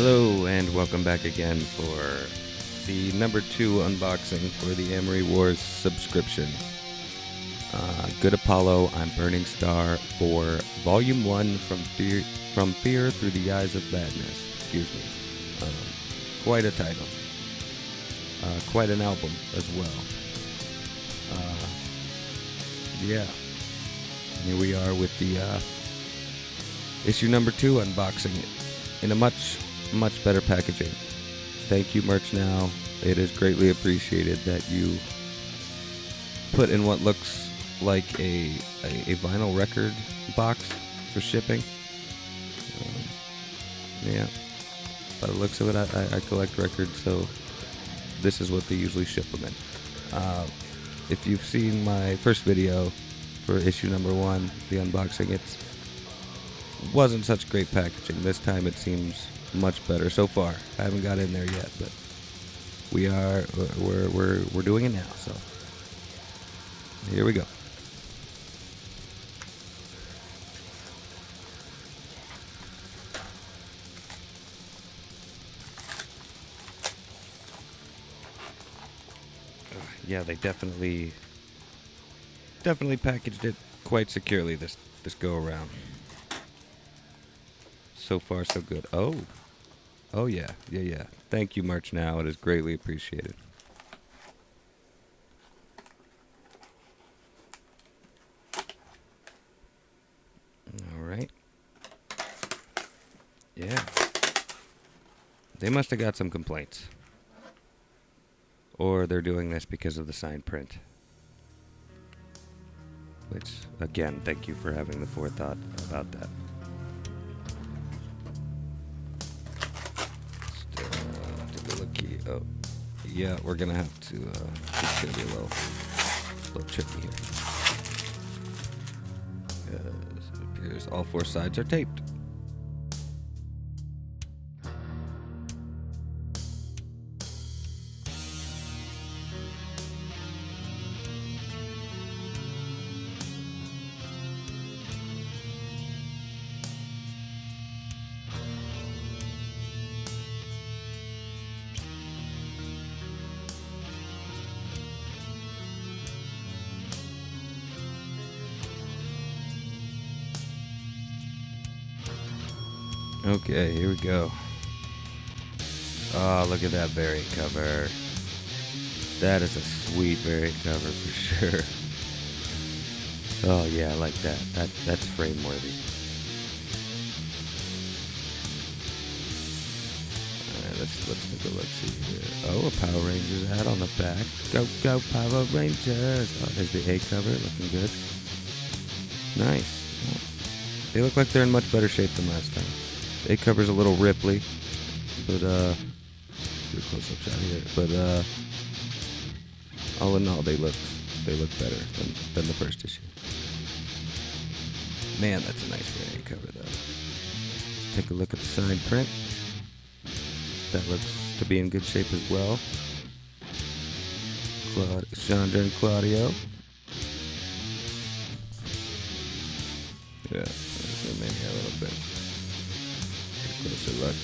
Hello and welcome back again for the number 2 unboxing for the Amory Wars subscription. Good Apollo, I'm Burning Star for Volume 1 from Fear Through the Eyes of Madness. Excuse me. Quite a title. Quite an album as well. Yeah. Here we are with the issue number 2 unboxing in a much better packaging. Thank you, Merch Now. It is greatly appreciated that you put in what looks like a vinyl record box for shipping. Yeah, by the looks of it, I collect records, so this is what they usually ship them in. If you've seen my first video for issue number 1, the unboxing, it wasn't such great packaging. This time it seems much better so far. I haven't got in there yet, but we're doing it now. So here we go. Yeah, they definitely packaged it quite securely this go around. So far, so good. Oh yeah. Thank you, Merch Now. It is greatly appreciated. All right. Yeah. They must have got some complaints. Or they're doing this because of the signed print. Which, again, thank you for having the forethought about that. Oh, yeah, we're gonna have to, it's gonna be a little tricky here. It appears all 4 sides are taped. Okay, here we go. Oh, look at that variant cover. That is a sweet variant cover for sure. Oh yeah, I like that. That's frame worthy. Alright, let's take a look. See here. Oh, a Power Rangers hat on the back. Go Power Rangers. Oh, there's the A cover, looking good. Nice. Oh, they look like they're in much better shape than last time. It covers a little Ripley, but do a close-up shot here. But all in all, they look better than the first issue. Man, that's a nice variant cover, though. Take a look at the signed print. That looks to be in good shape as well. Chandra and Claudio. Yeah, zoom in here a little bit. Closer look.